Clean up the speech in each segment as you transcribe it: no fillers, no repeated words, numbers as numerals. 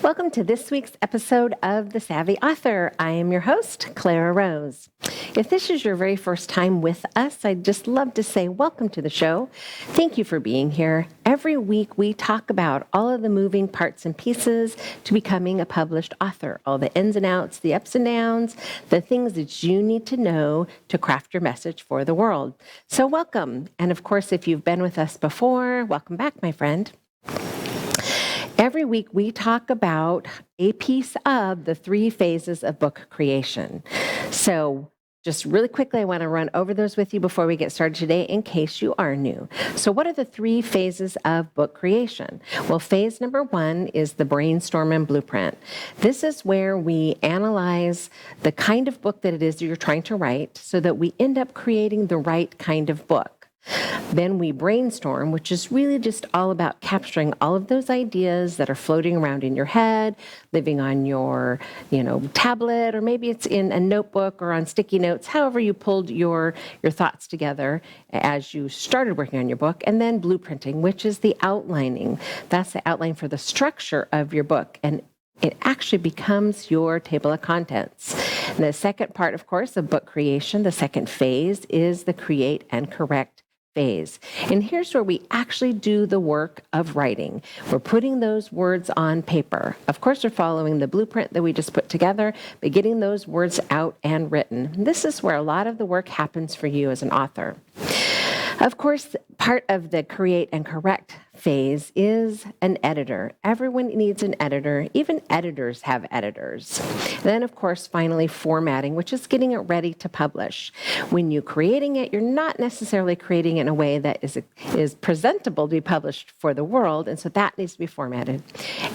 Welcome to this week's episode of The Savvy Author. I am your host, Clara Rose. If this is your very first time with us, I'd just love to say welcome to the show. Thank you for being here. Every week we talk about all of the moving parts and pieces to becoming a published author, all the ins and outs, the ups and downs, the things that you need to know to craft your message for the world. So welcome. And of course, if you've been with us before, welcome back, my friend. Every week, we talk about a piece of the 3 phases of book creation. So just really quickly, I want to run over those with you before we get started today in case you are new. So what are the 3 phases of book creation? Well, phase number 1 is the brainstorm and blueprint. This is where we analyze the kind of book that it is that you're trying to write so that we end up creating the right kind of book. Then we brainstorm, which is really just all about capturing all of those ideas that are floating around in your head, living on your, tablet, or maybe it's in a notebook or on sticky notes, however you pulled your thoughts together as you started working on your book. And then blueprinting, which is the outlining. That's the outline for the structure of your book. And it actually becomes your table of contents. And the second part, of course, of book creation, the second phase, is the create and correct phase. And here's where we actually do the work of writing. We're putting those words on paper. Of course, we're following the blueprint that we just put together, but getting those words out and written. This is where a lot of the work happens for you as an author. Of course, part of the create and correct phase is an editor. Everyone needs an editor. Even editors have editors. Then, of course, finally, formatting, which is getting it ready to publish. When you're creating it, you're not necessarily creating it in a way that is presentable to be published for the world, and so that needs to be formatted.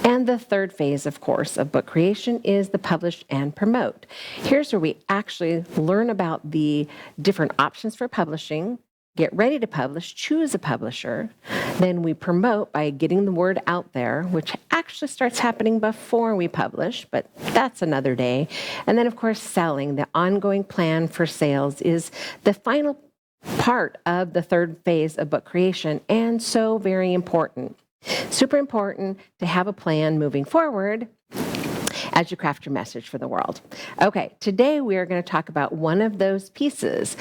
And the third phase, of course, of book creation is the publish and promote. Here's where we actually learn about the different options for publishing, get ready to publish, choose a publisher. Then we promote by getting the word out there, which actually starts happening before we publish, but that's another day. And then, of course, selling. The ongoing plan for sales is the final part of the third phase of book creation, and so very important. Super important to have a plan moving forward as you craft your message for the world. Okay, today we are going to talk about one of those pieces,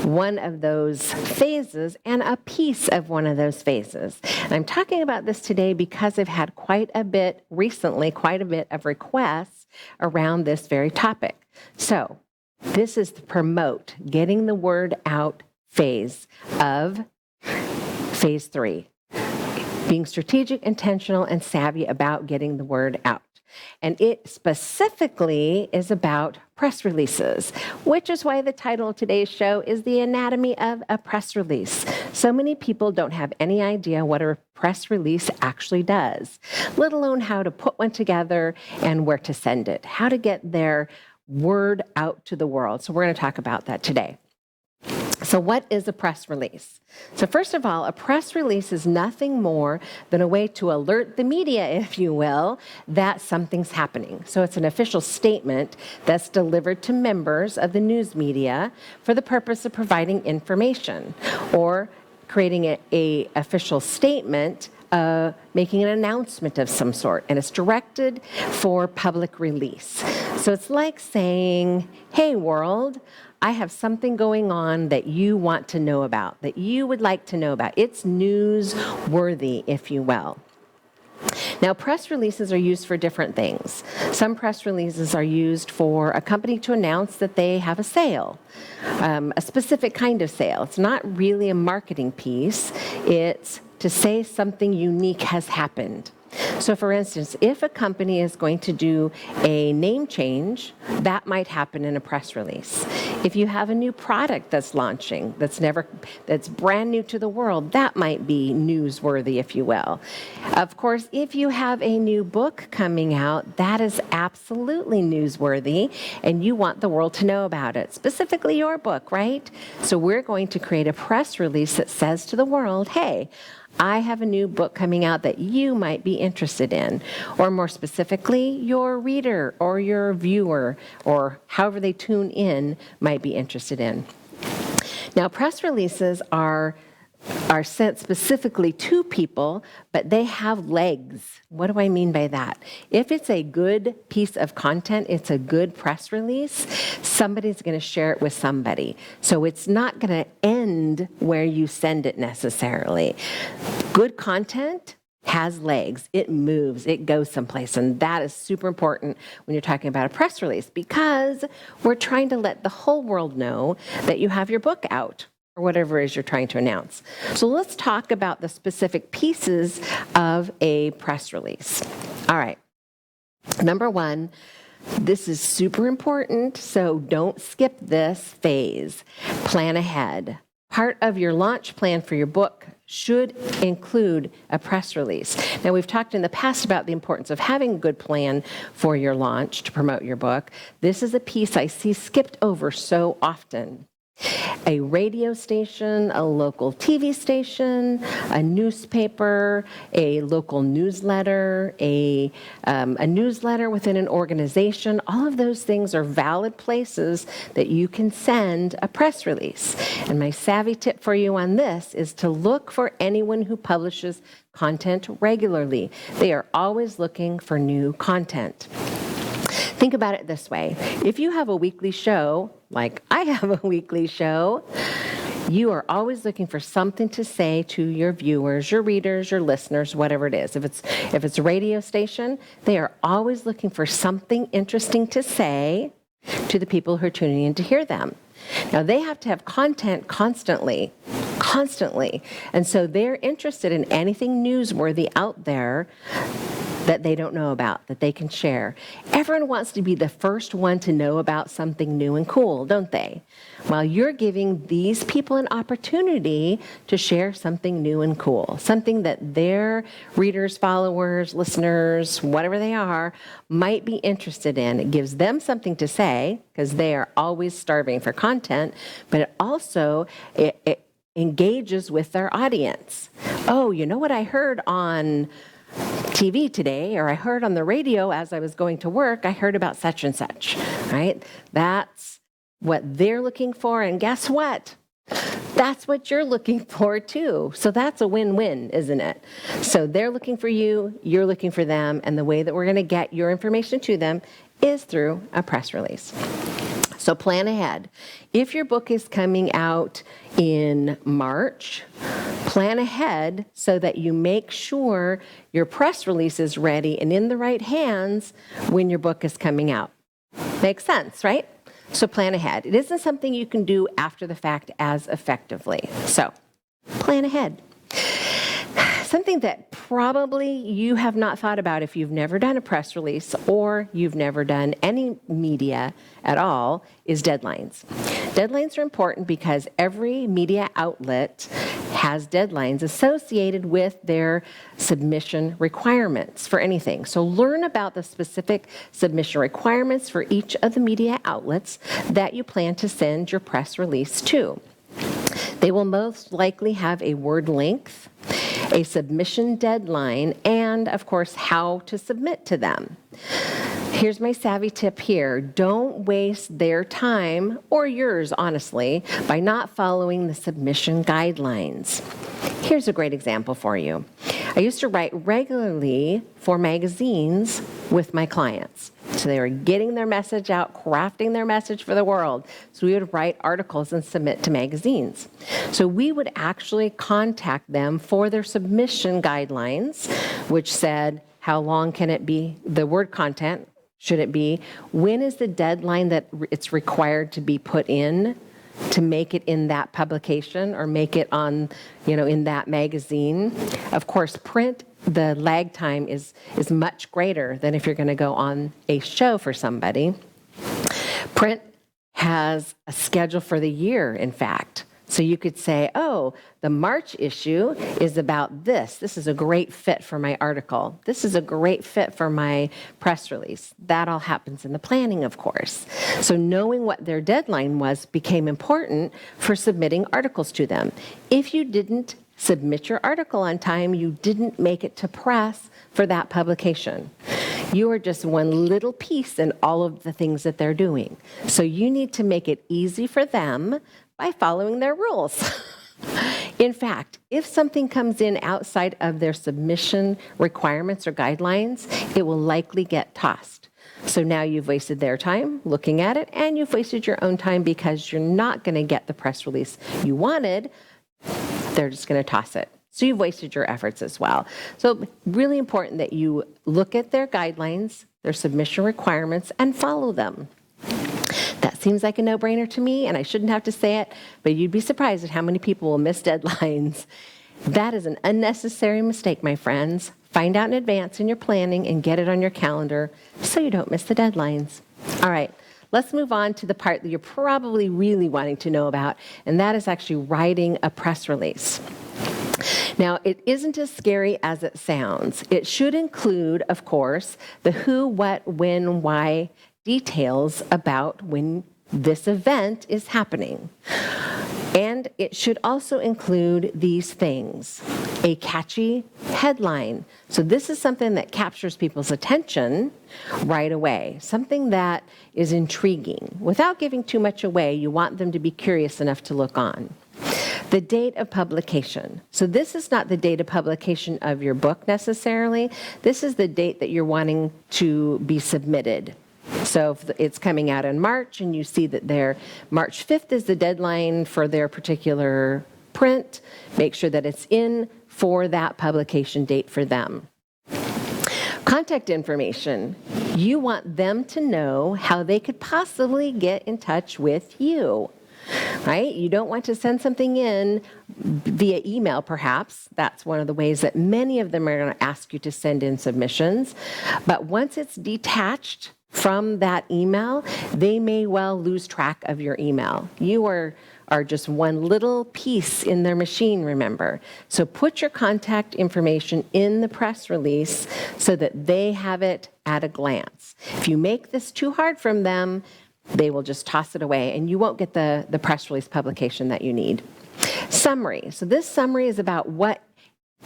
one of those phases, and a piece of one of those phases. And I'm talking about this today because I've had quite a bit of requests around this very topic. So this is the promote, getting the word out phase of phase 3. Being strategic, intentional, and savvy about getting the word out. And it specifically is about press releases, which is why the title of today's show is The Anatomy of a Press Release. So many people don't have any idea what a press release actually does, let alone how to put one together and where to send it, how to get their word out to the world. So we're going to talk about that today. So what is a press release? So first of all, a press release is nothing more than a way to alert the media, if you will, that something's happening. So it's an official statement that's delivered to members of the news media for the purpose of providing information or creating a official statement, making an announcement of some sort, and it's directed for public release. So it's like saying, hey, world, I have something going on that you want to know about, that you would like to know about. It's newsworthy, if you will. Now, press releases are used for different things. Some press releases are used for a company to announce that they have a sale, a specific kind of sale. It's not really a marketing piece. It's to say something unique has happened. So for instance, if a company is going to do a name change, that might happen in a press release. If you have a new product that's launching, that's brand new to the world, that might be newsworthy, if you will. Of course, if you have a new book coming out, that is absolutely newsworthy, and you want the world to know about it, specifically your book, right? So we're going to create a press release that says to the world, hey, I have a new book coming out that you might be interested in, or more specifically, your reader or your viewer, or however they tune in, might be interested in. Now, press releases are sent specifically to people, but they have legs. What do I mean by that? If it's a good piece of content, it's a good press release, somebody's going to share it with somebody. So it's not going to end where you send it necessarily. Good content has legs. It moves. It goes someplace. And that is super important when you're talking about a press release, because we're trying to let the whole world know that you have your book out, or whatever it is you're trying to announce. So let's talk about the specific pieces of a press release. All right. Number one, this is super important, so don't skip this phase. Plan ahead. Part of your launch plan for your book should include a press release. Now, we've talked in the past about the importance of having a good plan for your launch to promote your book. This is a piece I see skipped over so often. A radio station, a local TV station, a newspaper, a local newsletter, a newsletter within an organization, all of those things are valid places that you can send a press release. And my savvy tip for you on this is to look for anyone who publishes content regularly. They are always looking for new content. Think about it this way. If you have a weekly show, like I have a weekly show, you are always looking for something to say to your viewers, your readers, your listeners, whatever it is. If it's a radio station, they are always looking for something interesting to say to the people who are tuning in to hear them. Now, they have to have content constantly. And so they're interested in anything newsworthy out there that they don't know about, that they can share. Everyone wants to be the first one to know about something new and cool, don't they? Well, you're giving these people an opportunity to share something new and cool, something that their readers, followers, listeners, whatever they are, might be interested in. It gives them something to say, because they are always starving for content, but it also it engages with their audience. Oh, you know what I heard on TV today, or I heard on the radio as I was going to work, I heard about such and such, right? That's what they're looking for, and guess what? That's what you're looking for too. So that's a win-win, isn't it? So they're looking for you, you're looking for them, and the way that we're going to get your information to them is through a press release. So plan ahead. If your book is coming out in March, plan ahead so that you make sure your press release is ready and in the right hands when your book is coming out. Makes sense, right? So plan ahead. It isn't something you can do after the fact as effectively. So plan ahead. Something that probably you have not thought about if you've never done a press release or you've never done any media at all is deadlines. Deadlines are important because every media outlet has deadlines associated with their submission requirements for anything. So learn about the specific submission requirements for each of the media outlets that you plan to send your press release to. They will most likely have a word length, a submission deadline, and, of course, how to submit to them. Here's my savvy tip here. Don't waste their time, or yours, honestly, by not following the submission guidelines. Here's a great example for you. I used to write regularly for magazines with my clients. So they were getting their message out, crafting their message for the world. So we would write articles and submit to magazines. So we would actually contact them for their submission guidelines, which said, how long can it be? The word content, should it be? When is the deadline that it's required to be put in to make it in that publication or make it on, in that magazine? Of course, print, the lag time is much greater than if you're going to go on a show for somebody. Print has a schedule for the year, in fact. So you could say, oh, the March issue is about this. This is a great fit for my article. This is a great fit for my press release. That all happens in the planning, of course. So knowing what their deadline was became important for submitting articles to them. If you didn't submit your article on time, you didn't make it to press for that publication. You are just one little piece in all of the things that they're doing. So you need to make it easy for them by following their rules. In fact, if something comes in outside of their submission requirements or guidelines, it will likely get tossed. So now you've wasted their time looking at it, and you've wasted your own time because you're not going to get the press release you wanted. They're just going to toss it. So you've wasted your efforts as well. So really important that you look at their guidelines, their submission requirements, and follow them. That seems like a no-brainer to me, and I shouldn't have to say it, but you'd be surprised at how many people will miss deadlines. That is an unnecessary mistake, my friends. Find out in advance in your planning and get it on your calendar so you don't miss the deadlines. All right, let's move on to the part that you're probably really wanting to know about, and that is actually writing a press release. Now, it isn't as scary as it sounds. It should include, of course, the who, what, when, why details about when this event is happening. And it should also include these things: a catchy headline. So this is something that captures people's attention right away, something that is intriguing. Without giving too much away, you want them to be curious enough to look on. The date of publication. So this is not the date of publication of your book necessarily. This is the date that you're wanting to be submitted. So if it's coming out in March and you see that their March 5th is the deadline for their particular print, make sure that it's in for that publication date for them. Contact information. You want them to know how they could possibly get in touch with you. Right? You don't want to send something in via email, perhaps. That's one of the ways that many of them are going to ask you to send in submissions. But once it's detached from that email, they may well lose track of your email. You are just one little piece in their machine, remember. So put your contact information in the press release so that they have it at a glance. If you make this too hard from them, they will just toss it away, and you won't get the press release publication that you need. Summary. So this summary is about what,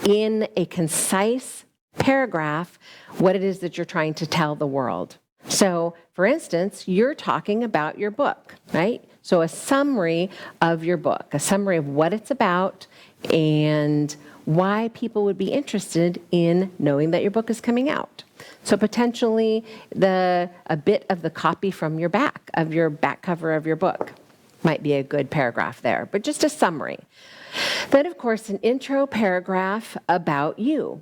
in a concise paragraph, what it is that you're trying to tell the world. So, for instance, you're talking about your book, right? So a summary of your book, a summary of what it's about and why people would be interested in knowing that your book is coming out. So potentially a bit of the copy from your back cover of your book might be a good paragraph there, but just a summary. Then, of course, an intro paragraph about you.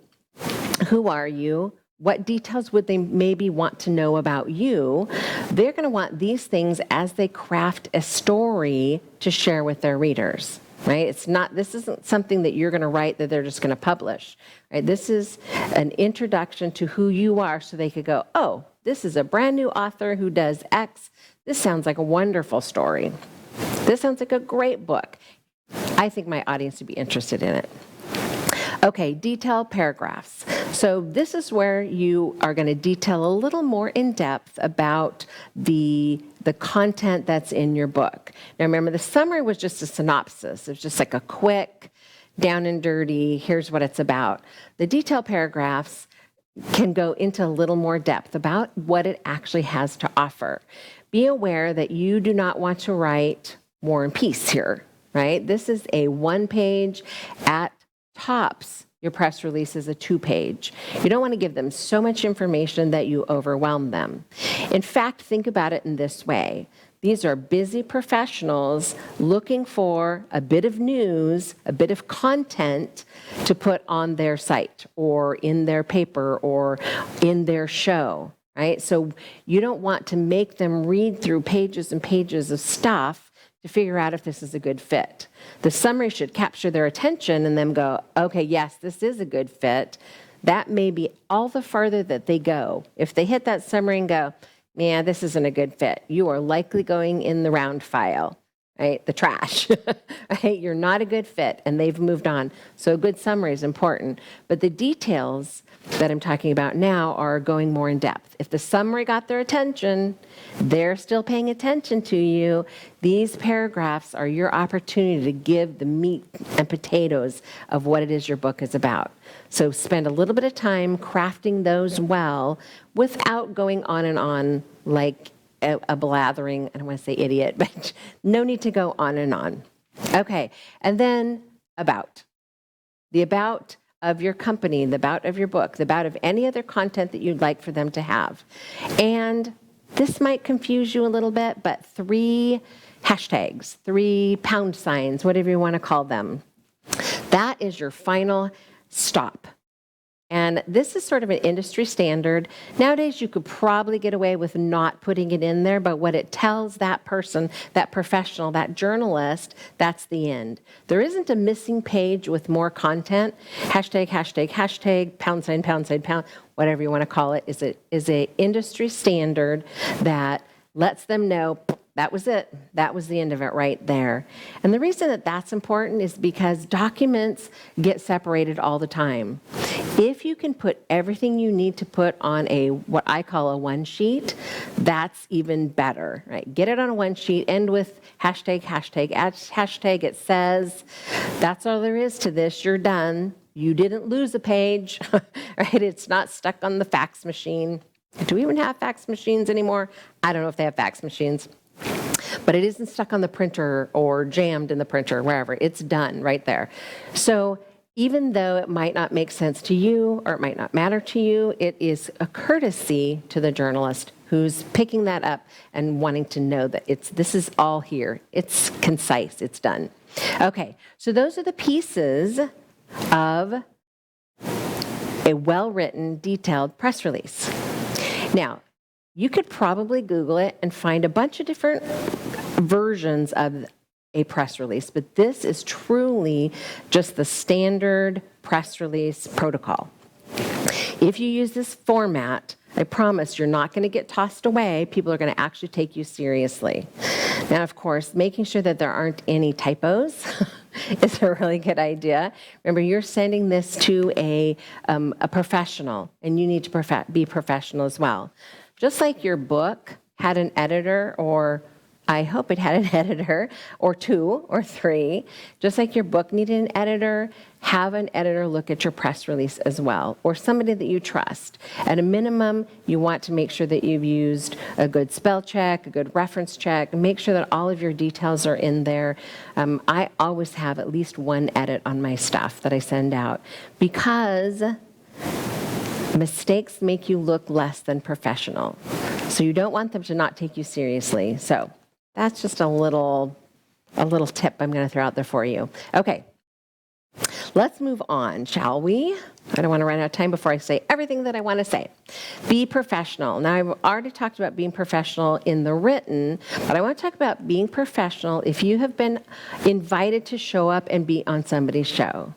Who are you? What details would they maybe want to know about you? They're going to want these things as they craft a story to share with their readers. Right? This isn't something that you're going to write that they're just going to publish. Right? This is an introduction to who you are so they could go, oh, this is a brand new author who does X. This sounds like a wonderful story. This sounds like a great book. I think my audience would be interested in it. Okay, detailed paragraphs. So this is where you are going to detail a little more in depth about the content that's in your book. Now remember, the summary was just a synopsis. It was just like a quick, down and dirty, here's what it's about. The detailed paragraphs can go into a little more depth about what it actually has to offer. Be aware that you do not want to write War and Peace here, right? This is a one-page, at tops, your press release is a two-page. You don't want to give them so much information that you overwhelm them. In fact, think about it in this way. These are busy professionals looking for a bit of news, a bit of content to put on their site or in their paper or in their show, right? So you don't want to make them read through pages and pages of stuff to figure out if this is a good fit. The summary should capture their attention and them go, okay, yes, this is a good fit. That may be all the farther that they go. If they hit that summary and go, yeah, this isn't a good fit. You are likely going in the round file, right? The trash, right? You're not a good fit, and they've moved on. So a good summary is important. But the details that I'm talking about now are going more in depth. If the summary got their attention, they're still paying attention to you. These paragraphs are your opportunity to give the meat and potatoes of what it is your book is about. So spend a little bit of time crafting those well without going on and on like a blathering, I don't want to say idiot, but no need to go on and on. Okay, and then about. The about of your company, the about of your book, the about of any other content that you'd like for them to have. And this might confuse you a little bit, but 3 hashtags, 3 pound signs, whatever you want to call them. That is your final stop. And this is sort of an industry standard. Nowadays, you could probably get away with not putting it in there, but what it tells that person, that professional, that journalist, that's the end. There isn't a missing page with more content. Hashtag, hashtag, hashtag, pound sign, pound, whatever you want to call it, is a industry standard that lets them know that was it. That was the end of it right there. And the reason that that's important is because documents get separated all the time. If you can put everything you need to put on what I call a one sheet, that's even better, right? Get it on a one sheet, end with hashtag, hashtag, hashtag, it says, that's all there is to this, you're done. You didn't lose a page, right? It's not stuck on the fax machine. Do we even have fax machines anymore? I don't know if they have fax machines. But it isn't stuck on the printer or jammed in the printer, wherever. It's done right there. So even though it might not make sense to you or it might not matter to you, it is a courtesy to the journalist who's picking that up and wanting to know that this is all here. It's concise. It's done. Okay, so those are the pieces of a well-written, detailed press release. Now, you could probably Google it and find a bunch of different versions of a press release, but this is truly just the standard press release protocol. If you use this format, I promise you're not going to get tossed away. People are going to actually take you seriously. Now, of course, making sure that there aren't any typos is a really good idea. Remember, you're sending this to a professional, and you need to be professional as well. Just like your book had an editor, or I hope it had an editor, or 2 or 3, just like your book needed an editor, have an editor look at your press release as well, or somebody that you trust. At a minimum, you want to make sure that you've used a good spell check, a good reference check, and make sure that all of your details are in there. I always have at least 1 edit on my stuff that I send out, because mistakes make you look less than professional. So you don't want them to not take you seriously. So that's just a little tip I'm going to throw out there for you. Okay, let's move on, shall we? I don't want to run out of time before I say everything that I want to say. Be professional. Now, I've already talked about being professional in the written, but I want to talk about being professional if you have been invited to show up and be on somebody's show.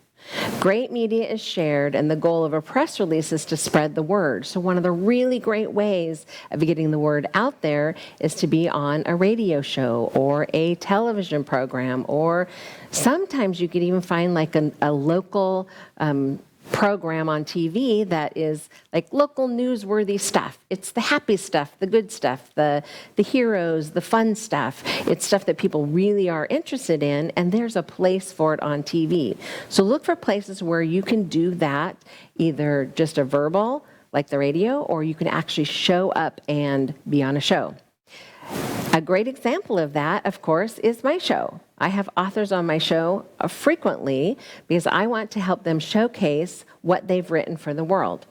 Great media is shared, and the goal of a press release is to spread the word. So one of the really great ways of getting the word out there is to be on a radio show or a television program, or sometimes you could even find like a local program on TV that is like local newsworthy stuff. It's the happy stuff, the good stuff, the heroes, the fun stuff. It's stuff that people really are interested in, and there's a place for it on TV. So look for places where you can do that, either just a verbal, like the radio, or you can actually show up and be on a show. A great example of that, of course, is my show. I have authors on my show frequently because I want to help them showcase what they've written for the world.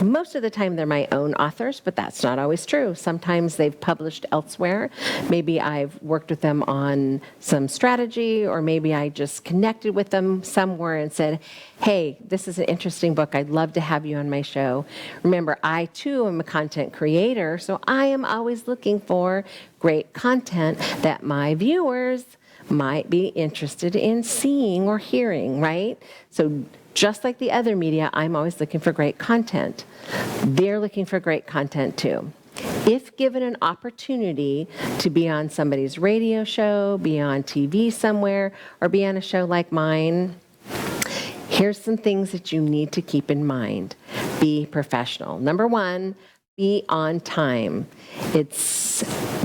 Most of the time they're my own authors, but that's not always true. Sometimes they've published elsewhere. Maybe I've worked with them on some strategy, or maybe I just connected with them somewhere and said, hey, this is an interesting book. I'd love to have you on my show. Remember, I too am a content creator, so I am always looking for great content that my viewers might be interested in seeing or hearing, right? So just like the other media, I'm always looking for great content. They're looking for great content too. If given an opportunity to be on somebody's radio show, be on TV somewhere, or be on a show like mine, here's some things that you need to keep in mind. Be professional. Number one, be on time. It's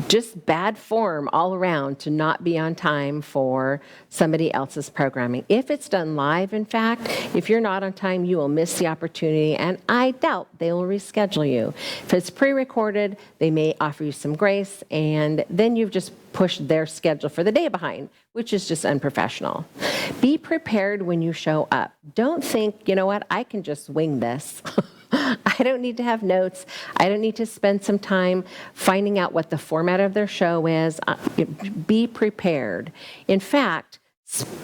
just bad form all around to not be on time for somebody else's programming. If it's done live, in fact, if you're not on time, you will miss the opportunity, and I doubt they will reschedule you. If it's pre-recorded, they may offer you some grace, and then you've just pushed their schedule for the day behind, which is just unprofessional. Be prepared when you show up. Don't think, you know what, I can just wing this. I don't need to have notes. I don't need to spend some time finding out what the format of their show is. Be prepared. In fact,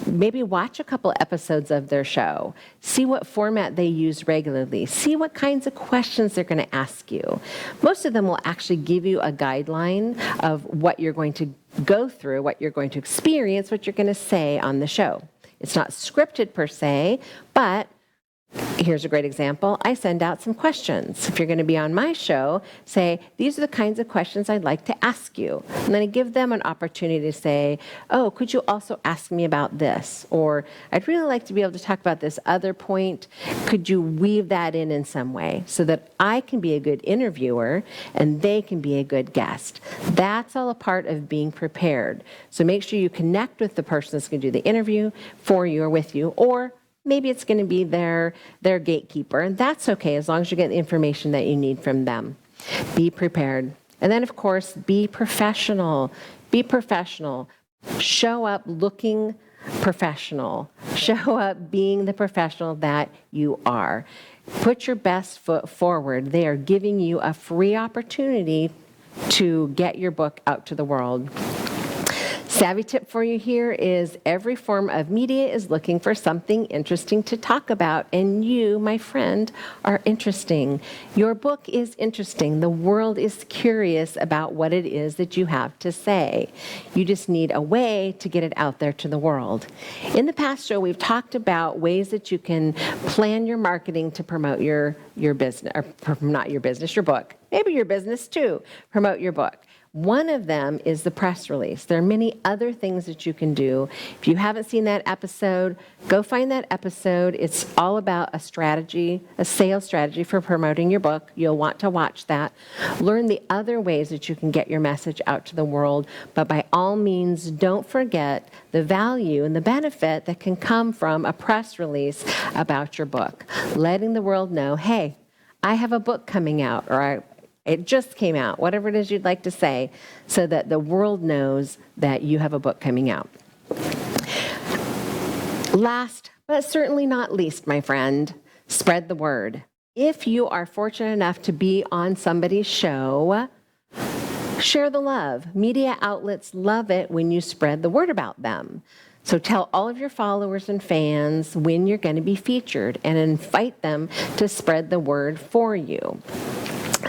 maybe watch a couple episodes of their show. See what format they use regularly. See what kinds of questions they're going to ask you. Most of them will actually give you a guideline of what you're going to go through, what you're going to experience, what you're going to say on the show. It's not scripted per se, but here's a great example. I send out some questions. If you're going to be on my show, say, these are the kinds of questions I'd like to ask you. And then I give them an opportunity to say, oh, could you also ask me about this? Or I'd really like to be able to talk about this other point. Could you weave that in some way so that I can be a good interviewer and they can be a good guest? That's all a part of being prepared. So make sure you connect with the person that's going to do the interview for you or with you, or maybe it's going to be their gatekeeper, and that's okay as long as you get the information that you need from them. Be prepared. And then, of course, be professional. Be professional. Show up looking professional. Show up being the professional that you are. Put your best foot forward. They are giving you a free opportunity to get your book out to the world. Savvy tip for you here is every form of media is looking for something interesting to talk about, and you, my friend, are interesting. Your book is interesting. The world is curious about what it is that you have to say. You just need a way to get it out there to the world. In the past show, we've talked about ways that you can plan your marketing to promote your business, or not your business, your book. Maybe your business too. Promote your book. One of them is the press release. There are many other things that you can do. If you haven't seen that episode, go find that episode. It's all about a strategy, a sales strategy for promoting your book. You'll want to watch that. Learn the other ways that you can get your message out to the world. But by all means, don't forget the value and the benefit that can come from a press release about your book. Letting the world know, hey, I have a book coming out, or it just came out, whatever it is you'd like to say, so that the world knows that you have a book coming out. Last, but certainly not least, my friend, spread the word. If you are fortunate enough to be on somebody's show, share the love. Media outlets love it when you spread the word about them. So tell all of your followers and fans when you're going to be featured and invite them to spread the word for you.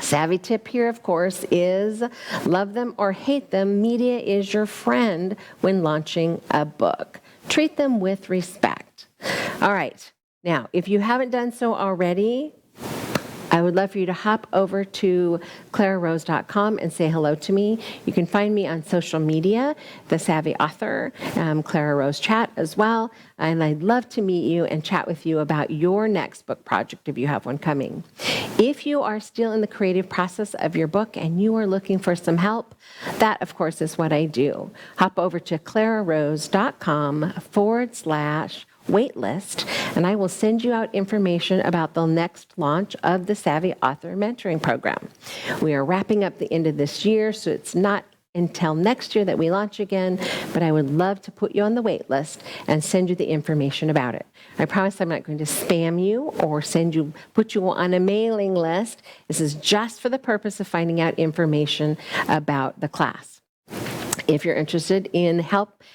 Savvy tip here, of course, is love them or hate them, media is your friend when launching a book. Treat them with respect. All right. Now, if you haven't done so already, I would love for you to hop over to clararose.com and say hello to me. You can find me on social media, The Savvy Author, Clara Rose Chat as well. And I'd love to meet you and chat with you about your next book project if you have one coming. If you are still in the creative process of your book and you are looking for some help, that, of course, is what I do. Hop over to clararose.com/waitlist, and I will send you out information about the next launch of the Savvy Author Mentoring Program. We are wrapping up the end of this year, so it's not until next year that we launch again, but I would love to put you on the wait list and send you the information about it. I promise I'm not going to spam you or put you on a mailing list. This is just for the purpose of finding out information about the class. If you're interested in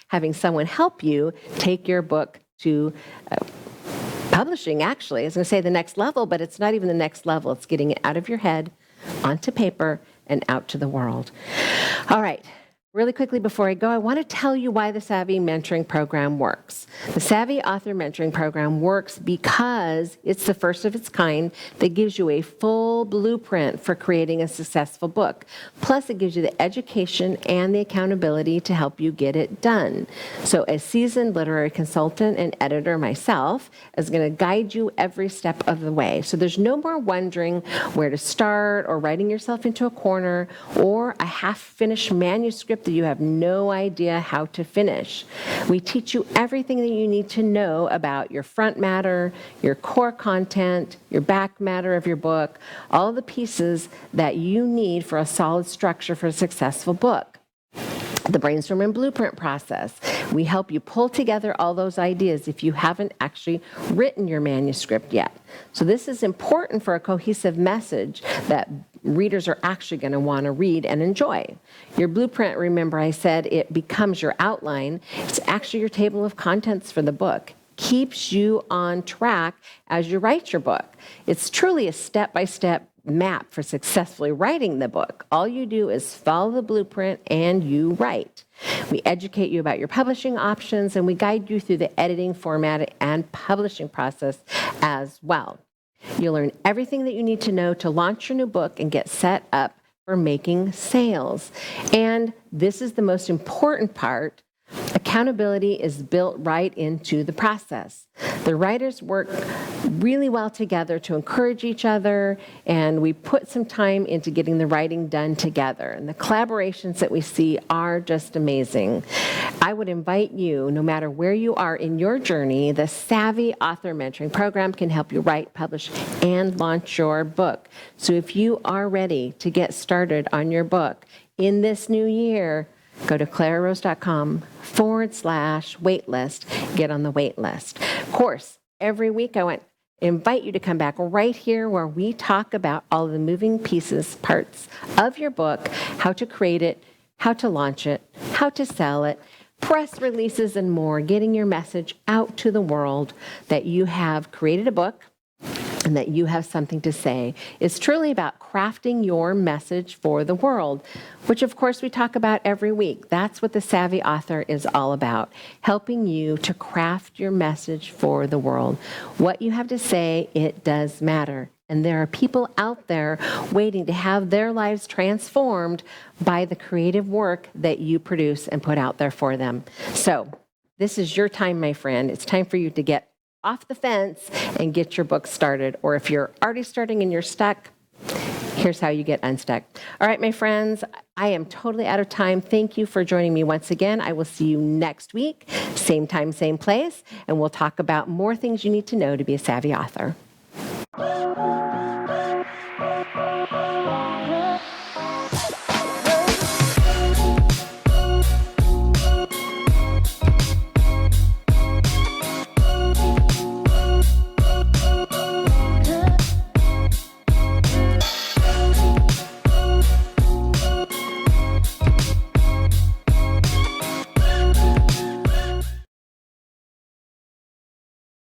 having someone help you take your book to publishing, actually, I was going to say the next level, but it's not even the next level. It's getting it out of your head, onto paper, and out to the world. All right. Really quickly before I go, I want to tell you why the Savvy Mentoring Program works. The Savvy Author Mentoring Program works because it's the first of its kind that gives you a full blueprint for creating a successful book. Plus, it gives you the education and the accountability to help you get it done. So, a seasoned literary consultant and editor myself is going to guide you every step of the way. So, there's no more wondering where to start or writing yourself into a corner or a half-finished manuscript that you have no idea how to finish. We teach you everything that you need to know about your front matter, your core content, your back matter of your book, all the pieces that you need for a solid structure for a successful book. The brainstorm and blueprint process. We help you pull together all those ideas if you haven't actually written your manuscript yet. So this is important for a cohesive message that readers are actually going to want to read and enjoy. Your blueprint, remember I said it becomes your outline. It's actually your table of contents for the book. Keeps you on track as you write your book. It's truly a step-by-step map for successfully writing the book. All you do is follow the blueprint and you write. We educate you about your publishing options and we guide you through the editing, formatting, and publishing process as well. You'll learn everything that you need to know to launch your new book and get set up for making sales. And this is the most important part. Accountability is built right into the process. The writers work really well together to encourage each other, and we put some time into getting the writing done together. And the collaborations that we see are just amazing. I would invite you, no matter where you are in your journey, the Savvy Author Mentoring Program can help you write, publish, and launch your book. So if you are ready to get started on your book in this new year, go to clararose.com/waitlist, get on the wait list. Of course, every week I want to invite you to come back right here where we talk about all the moving pieces, parts of your book, how to create it, how to launch it, how to sell it, press releases and more, getting your message out to the world that you have created a book and that you have something to say. It's truly about crafting your message for the world, which of course we talk about every week. That's what the Savvy Author is all about, helping you to craft your message for the world. What you have to say, it does matter. And there are people out there waiting to have their lives transformed by the creative work that you produce and put out there for them. So this is your time, my friend. It's time for you to get off the fence and get your book started. Or if you're already starting and you're stuck, here's how you get unstuck. All right, my friends, I am totally out of time. Thank you for joining me once again. I will see you next week, same time, same place, and we'll talk about more things you need to know to be a savvy author.